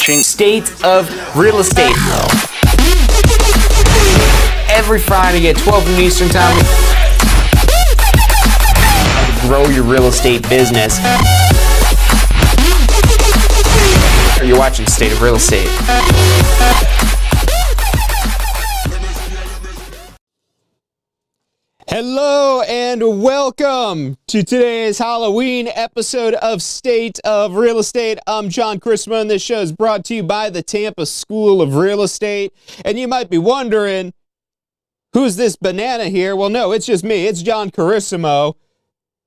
watching State of Real Estate. Every Friday at 12 noon Eastern Time. Grow your real estate business. You're watching State of Real Estate. Hello and welcome to today's Halloween episode of State of Real Estate. I'm John Christmas, and this show is brought to you by the Tampa School of Real Estate. And you might be wondering, who's this banana here? Well, no, it's just me. It's John Carissimo.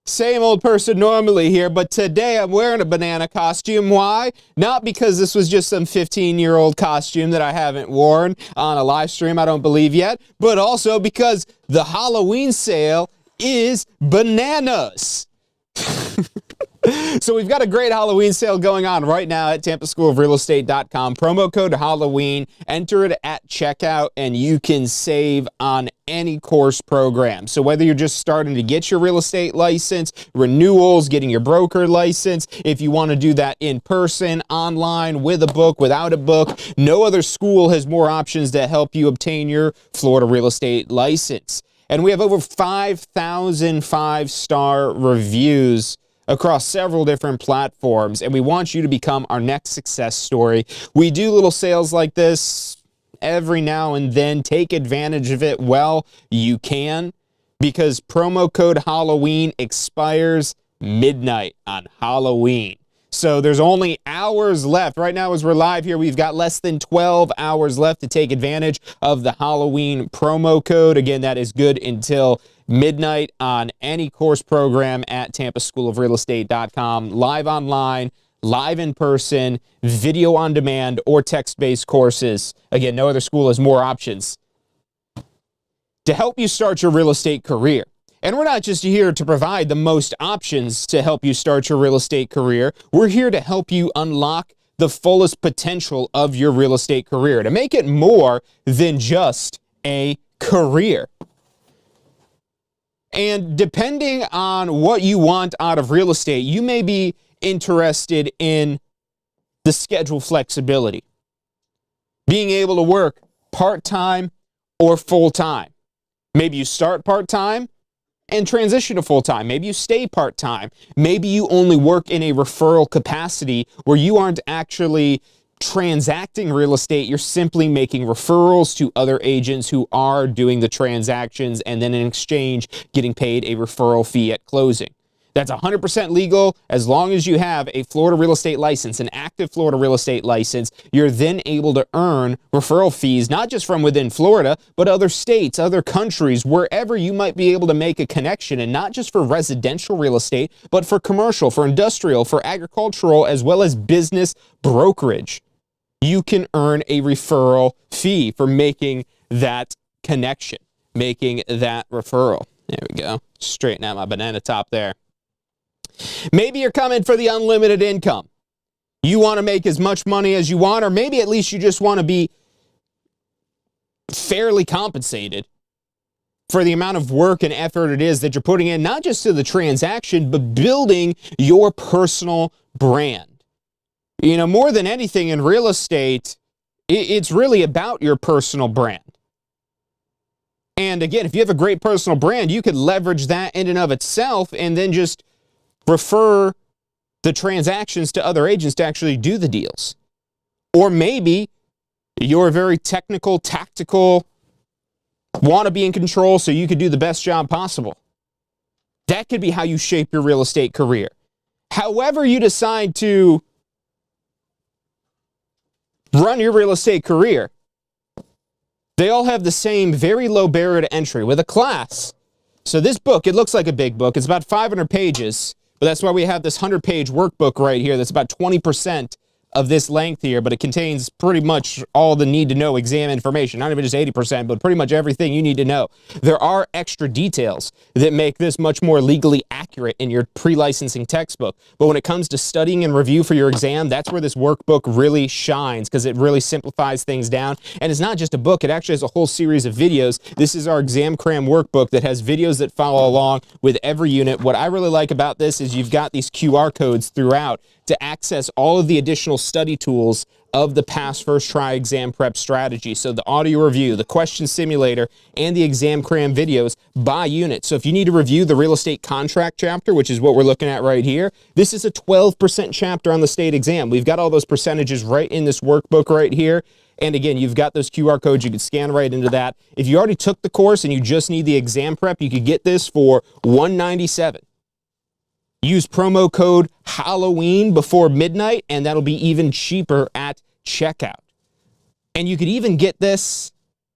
Same old person normally here, but today I'm wearing a banana costume. Why? Not because this was just some 15-year-old costume that I haven't worn on a live stream, I don't believe yet, but also because the Halloween sale is bananas. So we've got a great Halloween sale going on right now at tampaschoolofrealestate.com. Promo code Halloween. Enter it at checkout, and you can save on any course program. So whether you're just starting to get your real estate license, renewals, getting your broker license, if you want to do that in person, online, with a book, without a book, no other school has more options to help you obtain your Florida real estate license. And we have over 5,000 five-star reviews across several different platforms, and we want you to become our next success story. We do little sales like this every now and then. Take advantage of it while you can, because promo code Halloween expires midnight on Halloween. So there's only hours left. Right now as we're live here, we've got less than 12 hours left to take advantage of the Halloween promo code. Again, that is good until midnight on any course program at tampaschoolofrealestate.com. Live online, live in person, video on demand, or text-based courses. Again, no other school has more options to help you start your real estate career. And we're not just here to provide the most options to help you start your real estate career. We're here to help you unlock the fullest potential of your real estate career, to make it more than just a career. And depending on what you want out of real estate, you may be interested in the schedule flexibility, being able to work part-time or full-time. Maybe you start part-time and transition to full-time. Maybe you stay part-time. Maybe you only work in a referral capacity where you aren't actually transacting real estate. You're simply making referrals to other agents who are doing the transactions, and then in exchange getting paid a referral fee at closing. That's 100% legal as long as you have a Florida real estate license, an active Florida real estate license. You're then able to earn referral fees, not just from within Florida, but other states, other countries, wherever you might be able to make a connection, and not just for residential real estate, but for commercial, for industrial, for agricultural, as well as business brokerage. You can earn a referral fee for making that connection, making that referral. There we go. Straighten out my banana top there. Maybe you're coming for the unlimited income. You want to make as much money as you want, or maybe at least you just want to be fairly compensated for the amount of work and effort it is that you're putting in, not just to the transaction, but building your personal brand. You know, more than anything in real estate, it's really about your personal brand. And again, if you have a great personal brand, you could leverage that in and of itself and then just refer the transactions to other agents to actually do the deals. Or maybe you're very technical, tactical, want to be in control so you could do the best job possible. That could be how you shape your real estate career. However you decide to run your real estate career, they all have the same very low barrier to entry with a class. So this book, it looks like a big book. It's about 500 pages. But that's why we have this 100-page workbook right here that's about 20% of this length here, but it contains pretty much all the need-to-know exam information. Not even just 80%, but pretty much everything you need to know. There are extra details that make this much more legally accurate in your pre-licensing textbook. But when it comes to studying and review for your exam, that's where this workbook really shines, because it really simplifies things down. And it's not just a book, it actually has a whole series of videos. This is our Exam Cram workbook that has videos that follow along with every unit. What I really like about this is you've got these QR codes throughout to access all of the additional study tools of the Pass First Try exam prep strategy. So the audio review, the question simulator, and the exam cram videos by unit. So if you need to review the real estate contract chapter, which is what we're looking at right here, this is a 12% chapter on the state exam. We've got all those percentages right in this workbook right here. And again, you've got those QR codes. You can scan right into that. If you already took the course and you just need the exam prep, you could get this for $197. Use promo code Halloween before midnight, and that'll be even cheaper at checkout. And you could even get this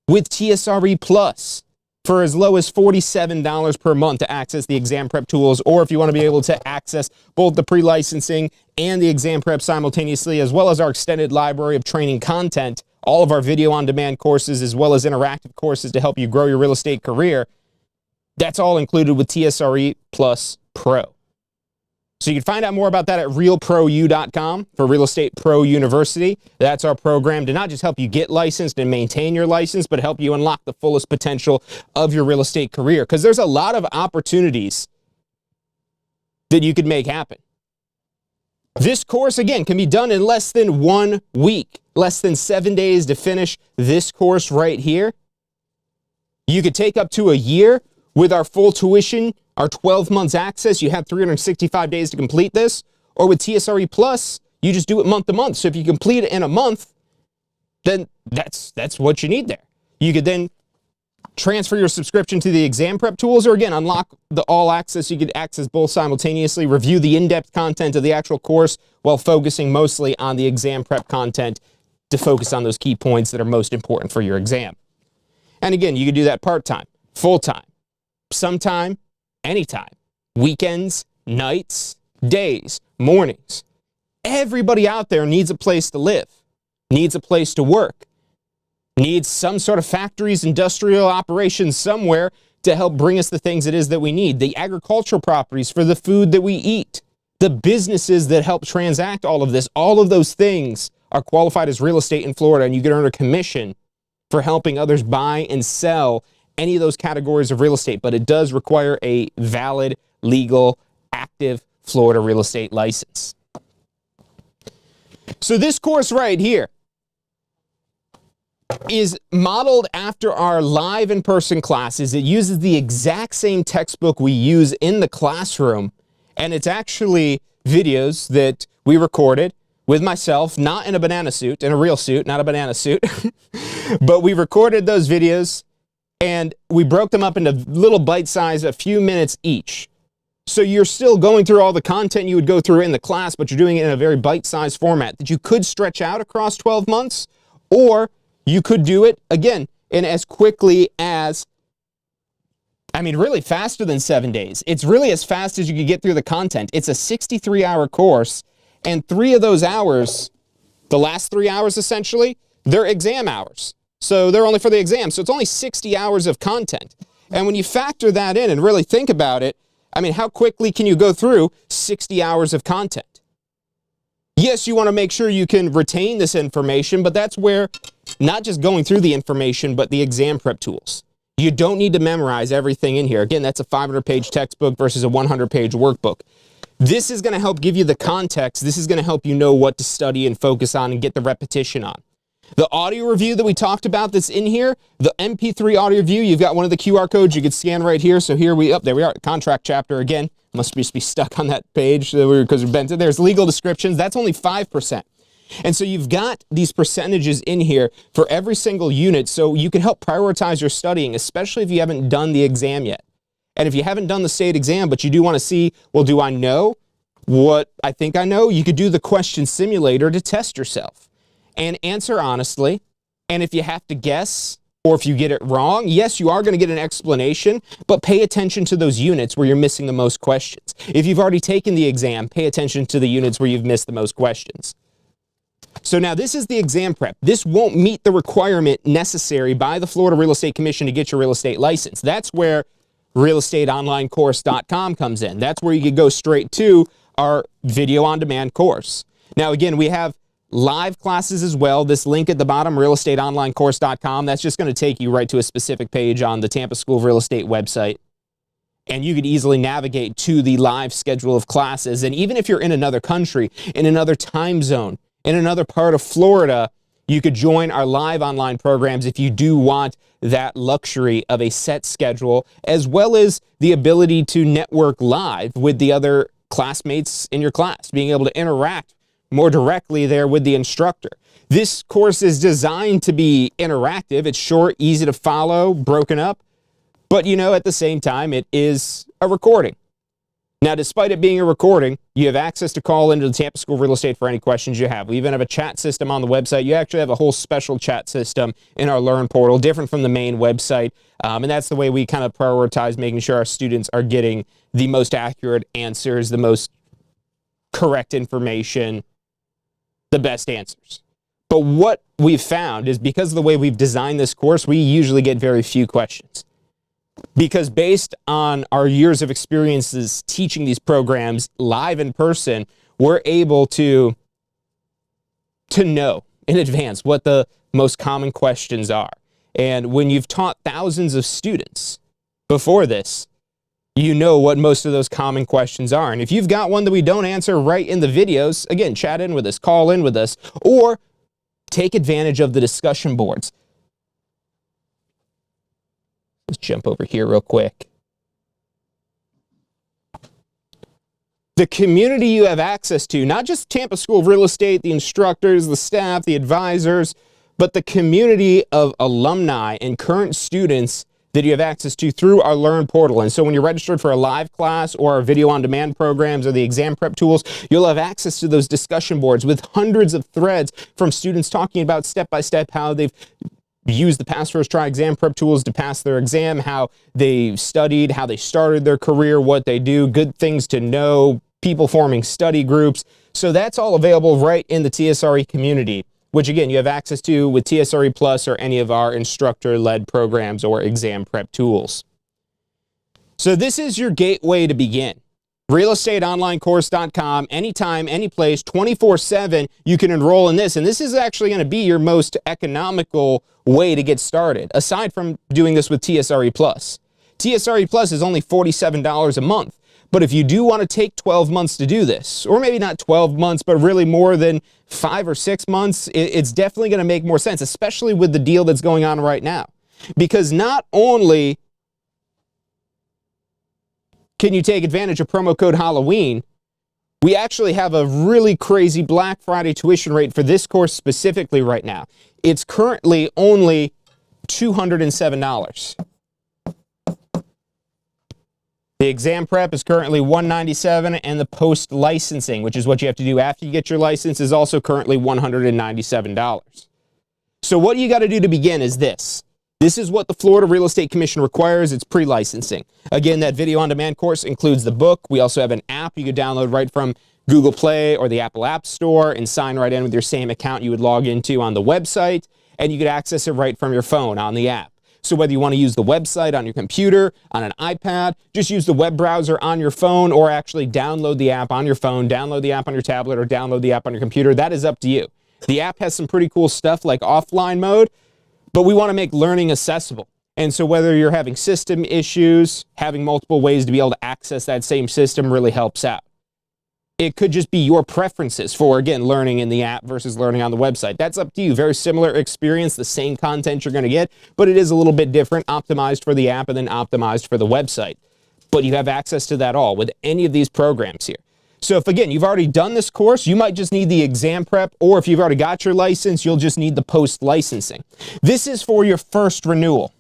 with TSRE Plus for as low as $47 per month to access the exam prep tools, or if you want to be able to access both the pre-licensing and the exam prep simultaneously, as well as our extended library of training content, all of our video on demand courses, as well as interactive courses to help you grow your real estate career. That's all included with TSRE Plus Pro. So you can find out more about that at realpros.com for Real Estate Pro University. That's our program to not just help you get licensed and maintain your license, but help you unlock the fullest potential of your real estate career. Because there's a lot of opportunities that you could make happen. This course, again, can be done in less than 1 week, less than 7 days to finish this course right here. You could take up to a year with our full tuition, our 12 months access. You have 365 days to complete this. Or with TSRE Plus, you just do it month to month. So if you complete it in a month, then that's what you need there. You could then transfer your subscription to the exam prep tools, or again, unlock the all access. You could access both simultaneously, review the in-depth content of the actual course while focusing mostly on the exam prep content to focus on those key points that are most important for your exam. And again, you could do that part-time, full-time, sometime, anytime, weekends, nights, days, mornings. Everybody out there needs a place to live, needs a place to work, needs some sort of factories, industrial operations somewhere to help bring us the things it is that we need. The agricultural properties for the food that we eat, the businesses that help transact all of this, all of those things are qualified as real estate in Florida, and you can earn a commission for helping others buy and sell any of those categories of real estate. But it does require a valid, legal, active Florida real estate license. So this course right here is modeled after our live in-person classes. It uses the exact same textbook we use in the classroom, and it's actually videos that we recorded with myself, not in a banana suit, in a real suit, not a banana suit, but we recorded those videos and we broke them up into little bite size, a few minutes each. So you're still going through all the content you would go through in the class, but you're doing it in a very bite-sized format that you could stretch out across 12 months, or you could do it, again, in as quickly as, really faster than 7 days. It's really as fast as you could get through the content. It's a 63-hour course, and 3 of those hours, the last 3 hours essentially, they're exam hours. So they're only for the exam. So it's only 60 hours of content. And when you factor that in and really think about it, how quickly can you go through 60 hours of content? Yes, you want to make sure you can retain this information, but that's where not just going through the information, but the exam prep tools. You don't need to memorize everything in here. Again, that's a 500-page textbook versus a 100-page workbook. This is going to help give you the context. This is going to help you know what to study and focus on and get the repetition on. The audio review that we talked about that's in here, the MP3 audio review, you've got one of the QR codes you could scan right here. So here there we are, contract chapter again. Must just be stuck on that page because we've been to. There's legal descriptions. That's only 5%. And so you've got these percentages in here for every single unit, so you can help prioritize your studying, especially if you haven't done the exam yet. And if you haven't done the state exam, but you do want to see, well, do I know what I think I know? You could do the question simulator to test yourself and answer honestly. And if you have to guess, or if you get it wrong, yes, you are going to get an explanation, but pay attention to those units where you're missing the most questions. If you've already taken the exam, pay attention to the units where you've missed the most questions. So now this is the exam prep. This won't meet the requirement necessary by the Florida Real Estate Commission to get your real estate license. That's where realestateonlinecourse.com comes in. That's where you could go straight to our video on demand course. Now, again, we have live classes as well. This link at the bottom, realestateonlinecourse.com, that's just going to take you right to a specific page on the Tampa School of Real Estate website. And you could easily navigate to the live schedule of classes. And even if you're in another country, in another time zone, in another part of Florida, you could join our live online programs if you do want that luxury of a set schedule, as well as the ability to network live with the other classmates in your class, being able to interact more directly there with the instructor. This course is designed to be interactive. It's short, easy to follow, broken up, but at the same time, it is a recording. Now, despite it being a recording, you have access to call into the Tampa School of Real Estate for any questions you have. We even have a chat system on the website. You actually have a whole special chat system in our Learn portal, different from the main website. And that's the way we kind of prioritize making sure our students are getting the most accurate answers, the most correct information, the best answers. But what we've found is because of the way we've designed this course, we usually get very few questions. Because based on our years of experiences teaching these programs live in person, we're able to know in advance what the most common questions are. And when you've taught thousands of students before this, you know what most of those common questions are. And if you've got one that we don't answer right in the videos, again, chat in with us, call in with us, or take advantage of the discussion boards. Let's jump over here real quick. The community you have access to, not just Tampa School of Real Estate, the instructors, the staff, the advisors, but the community of alumni and current students that you have access to through our Learn portal. And so when you're registered for a live class or our video on demand programs or the exam prep tools, you'll have access to those discussion boards with hundreds of threads from students talking about step-by-step how they've used the Pass First Try exam prep tools to pass their exam, how they studied, how they started their career, what they do, good things to know, people forming study groups. So that's all available right in the TSRE community, which again, you have access to with TSRE Plus or any of our instructor-led programs or exam prep tools. So this is your gateway to begin. realestateonlinecourse.com, anytime, anyplace, 24/7, you can enroll in this. And this is actually going to be your most economical way to get started, aside from doing this with TSRE Plus. TSRE Plus is only $47 a month. But if you do want to take 12 months to do this, or maybe not 12 months, but really more than 5 or 6 months, it's definitely going to make more sense, especially with the deal that's going on right now. Because not only can you take advantage of promo code Halloween, we actually have a really crazy Black Friday tuition rate for this course specifically right now. It's currently only $207. The exam prep is currently $197, and the post licensing, which is what you have to do after you get your license, is also currently $197. So what you got to do to begin is this. This is what the Florida Real Estate Commission requires. It's pre-licensing. Again, that video on demand course includes the book. We also have an app you could download right from Google Play or the Apple App Store and sign right in with your same account you would log into on the website, and you could access it right from your phone on the app. So whether you want to use the website on your computer, on an iPad, just use the web browser on your phone, or actually download the app on your phone, download the app on your tablet, or download the app on your computer. That is up to you. The app has some pretty cool stuff like offline mode, but we want to make learning accessible. And so whether you're having system issues, having multiple ways to be able to access that same system really helps out. It could just be your preferences for, again, learning in the app versus learning on the website. That's up to you. Very similar experience, the same content you're going to get, but it is a little bit different, optimized for the app and then optimized for the website. But you have access to that all with any of these programs here. So if, again, you've already done this course, you might just need the exam prep, or if you've already got your license, you'll just need the post-licensing. This is for your first renewal.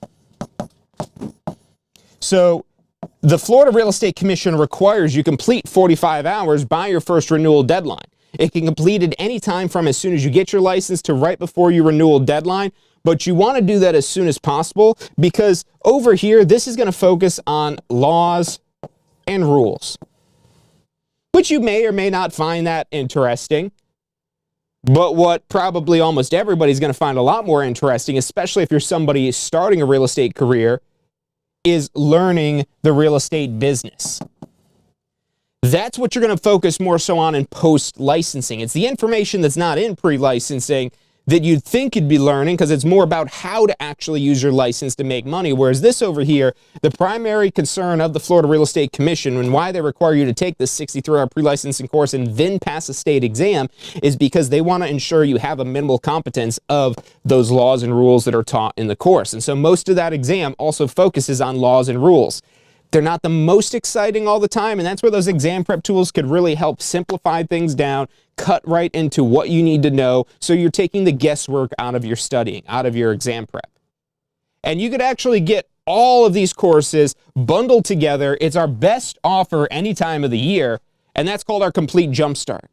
So the Florida Real Estate Commission requires you complete 45 hours by your first renewal deadline. It can complete at any time from as soon as you get your license to right before your renewal deadline, but you want to do that as soon as possible because over here, this is going to focus on laws and rules, which you may or may not find that interesting. But what probably almost everybody's going to find a lot more interesting, especially if you're somebody starting a real estate career, is learning the real estate business. That's what you're going to focus more so on in post-licensing. It's the information that's not in pre-licensing that you'd think you'd be learning, because it's more about how to actually use your license to make money. Whereas this over here, the primary concern of the Florida Real Estate Commission and why they require you to take this 63-hour pre-licensing course and then pass a state exam is because they want to ensure you have a minimal competence of those laws and rules that are taught in the course. And so most of that exam also focuses on laws and rules. They're not the most exciting all the time, and that's where those exam prep tools could really help simplify things down, cut right into what you need to know, so you're taking the guesswork out of your studying, out of your exam prep. And you could actually get all of these courses bundled together. It's our best offer any time of the year, and that's called our Complete Jumpstart.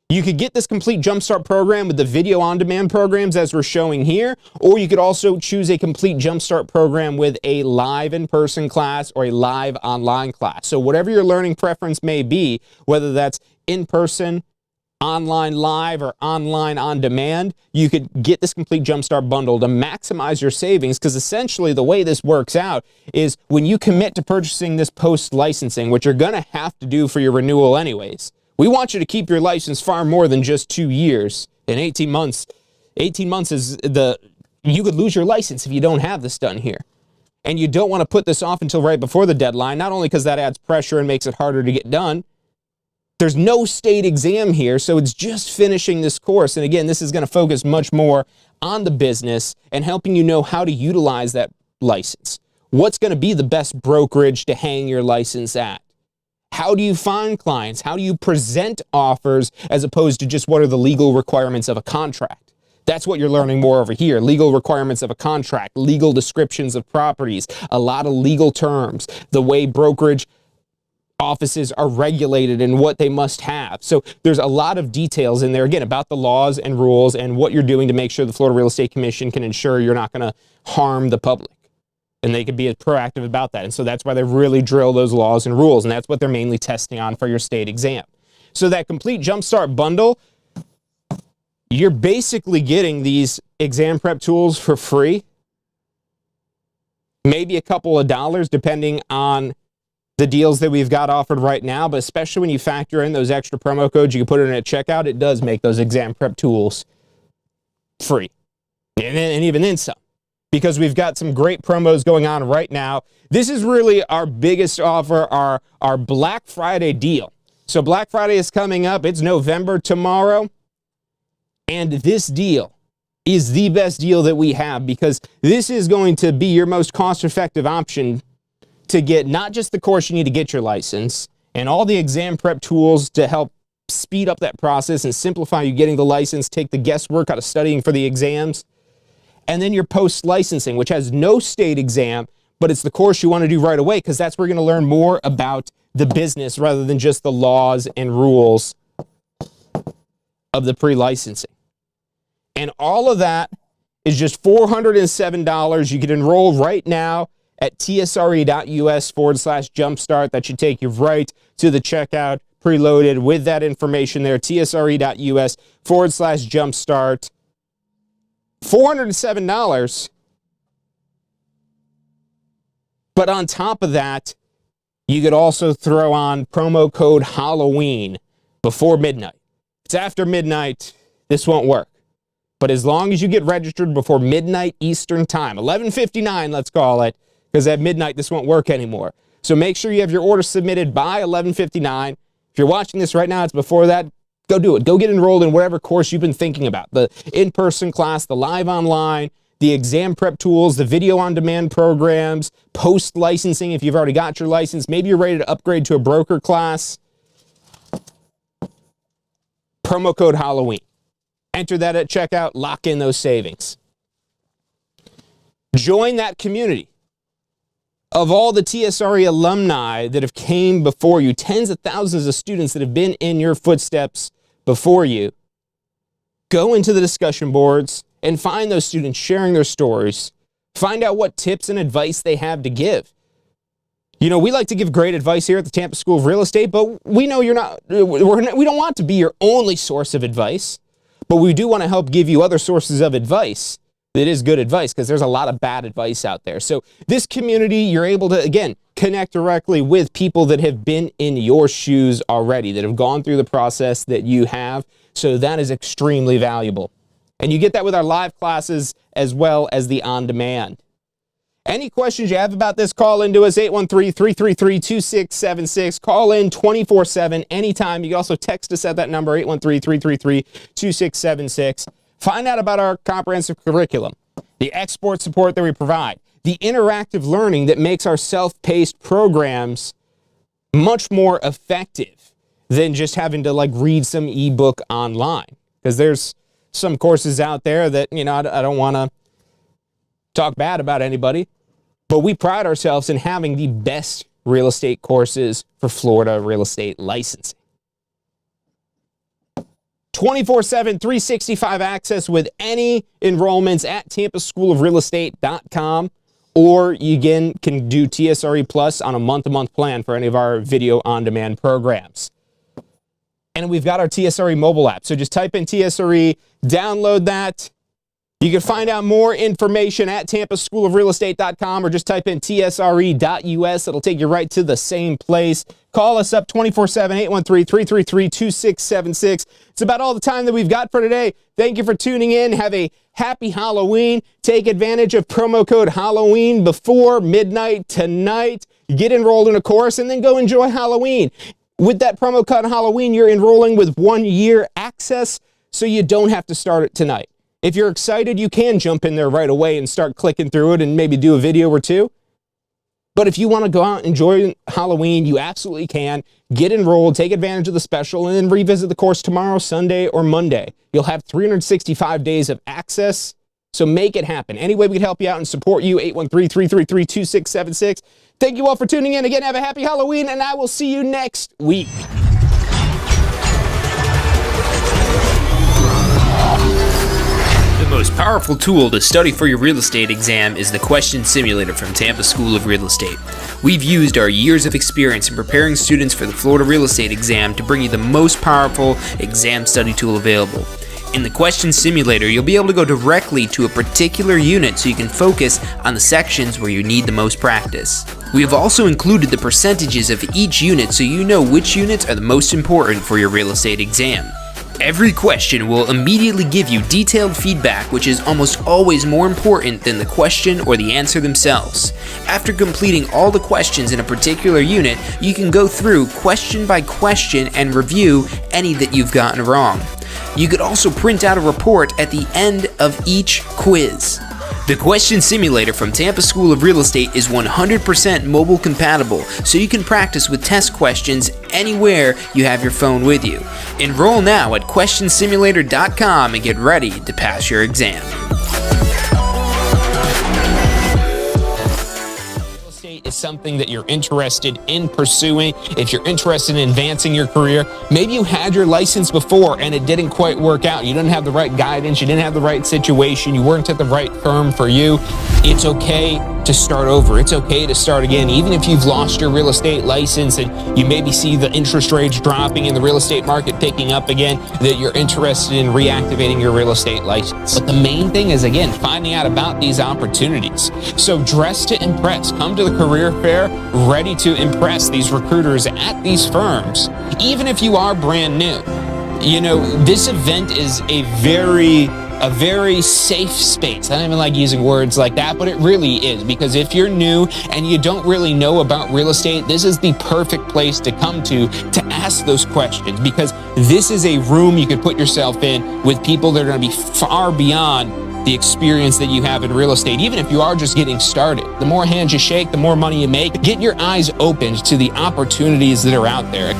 You could get this Complete Jumpstart program with the video on-demand programs as we're showing here, or you could also choose a Complete Jumpstart program with a live in-person class or a live online class. So whatever your learning preference may be, whether that's in-person, online live, or online on demand, you could get this Complete Jumpstart bundle to maximize your savings, because essentially the way this works out is when you commit to purchasing this post-licensing, which you're going to have to do for your renewal anyways, we want you to keep your license far more than just 2 years and 18 months. 18 months is you could lose your license if you don't have this done here. And you don't want to put this off until right before the deadline, not only because that adds pressure and makes it harder to get done. There's no state exam here, so it's just finishing this course. And again, this is going to focus much more on the business and helping you know how to utilize that license. What's going to be the best brokerage to hang your license at? How do you find clients? How do you present offers as opposed to just what are the legal requirements of a contract? That's what you're learning more over here. Legal requirements of a contract, legal descriptions of properties, a lot of legal terms, the way brokerage offices are regulated and what they must have. So there's a lot of details in there, again, about the laws and rules and what you're doing to make sure the Florida Real Estate Commission can ensure you're not going to harm the public. And they could be proactive about that. And so that's why they really drill those laws and rules. And that's what they're mainly testing on for your state exam. So that Complete Jumpstart bundle, you're basically getting these exam prep tools for free. Maybe a couple of dollars depending on the deals that we've got offered right now. But especially when you factor in those extra promo codes you can put in at checkout, it does make those exam prep tools free. And even then some. Because we've got some great promos going on right now. This is really our biggest offer, our Black Friday deal. So Black Friday is coming up. It's November tomorrow. And this deal is the best deal that we have, because this is going to be your most cost-effective option to get not just the course you need to get your license and all the exam prep tools to help speed up that process and simplify you getting the license, take the guesswork out of studying for the exams. And then your post-licensing, which has no state exam, but it's the course you want to do right away, because that's where you're going to learn more about the business rather than just the laws and rules of the pre-licensing. And all of that is just $407. You can enroll right now at tsre.us/jumpstart. That should take you right to the checkout, preloaded with that information there, tsre.us/jumpstart. $407, but on top of that, you could also throw on promo code Halloween before midnight. If it's after midnight, this won't work. But as long as you get registered before midnight Eastern time, 11:59, let's call it, because at midnight this won't work anymore. So make sure you have your order submitted by 11:59. If you're watching this right now, it's before that. Go do it. Go get enrolled in whatever course you've been thinking about. The in-person class, the live online, the exam prep tools, the video on-demand programs, post-licensing if you've already got your license. Maybe you're ready to upgrade to a broker class. Promo code Halloween. Enter that at checkout. Lock in those savings. Join that community of all the TSRE alumni that have came before you, tens of thousands of students that have been in your footsteps before you. Go into the discussion boards and find those students sharing their stories. Find out what tips and advice they have to give. You know, we like to give great advice here at the Tampa School of Real Estate, but we know we don't want to be your only source of advice, but we do want to help give you other sources of advice that is good advice, because there's a lot of bad advice out there. So this community, you're able to, again, connect directly with people that have been in your shoes already, that have gone through the process that you have. So that is extremely valuable. And you get that with our live classes as well as the on-demand. Any questions you have about this, call into us, 813-333-2676. Call in 24/7 anytime. You can also text us at that number, 813-333-2676. Find out about our comprehensive curriculum, the export support that we provide, the interactive learning that makes our self-paced programs much more effective than just having to read some ebook online. Because there's some courses out there that, I don't want to talk bad about anybody, but we pride ourselves in having the best real estate courses for Florida real estate licensing. 24/7, 365 access with any enrollments at tampaschoolofrealestate.com, or you again can do TSRE Plus on a month-to-month plan for any of our video on-demand programs. And we've got our TSRE mobile app. So just type in TSRE, download that. You can find out more information at tampaschoolofrealestate.com or just type in tsre.us. It'll take you right to the same place. Call us up 24/7, 813-333-2676. It's about all the time that we've got for today. Thank you for tuning in. Have a happy Halloween. Take advantage of promo code Halloween before midnight tonight. Get enrolled in a course and then go enjoy Halloween. With that promo code Halloween, you're enrolling with 1 year access, so you don't have to start it tonight. If you're excited, you can jump in there right away and start clicking through it and maybe do a video or two. But if you want to go out and enjoy Halloween, you absolutely can. Get enrolled, take advantage of the special, and then revisit the course tomorrow, Sunday, or Monday. You'll have 365 days of access, so make it happen. Any way we can help you out and support you, 813-333-2676. Thank you all for tuning in. Again, have a happy Halloween, and I will see you next week. The most powerful tool to study for your real estate exam is the Question Simulator from Tampa School of Real Estate. We've used our years of experience in preparing students for the Florida real estate exam to bring you the most powerful exam study tool available. In the Question Simulator, you'll be able to go directly to a particular unit so you can focus on the sections where you need the most practice. We have also included the percentages of each unit so you know which units are the most important for your real estate exam. Every question will immediately give you detailed feedback, which is almost always more important than the question or the answer themselves. After completing all the questions in a particular unit, you can go through question by question and review any that you've gotten wrong. You could also print out a report at the end of each quiz. The Question Simulator from Tampa School of Real Estate is 100% mobile compatible, so you can practice with test questions anywhere you have your phone with you. Enroll now at questionsimulator.com and get ready to pass your exam. Is something that you're interested in pursuing, if you're interested in advancing your career, maybe you had your license before and it didn't quite work out. You didn't have the right guidance, you didn't have the right situation, you weren't at the right firm for you. It's okay to start over. It's okay to start again. Even if you've lost your real estate license and you maybe see the interest rates dropping and the real estate market picking up again, that you're interested in reactivating your real estate license. But the main thing is, again, finding out about these opportunities. So dress to impress. Come to the career fair ready to impress these recruiters at these firms, even if you are brand new. This event is a very safe space. I don't even like using words like that, but it really is, because if you're new and you don't really know about real estate, this is the perfect place to come to ask those questions, because this is a room you could put yourself in with people that are going to be far beyond the experience that you have in real estate. Even if you are just getting started, the more hands you shake, the more money you make. Get your eyes opened to the opportunities that are out there.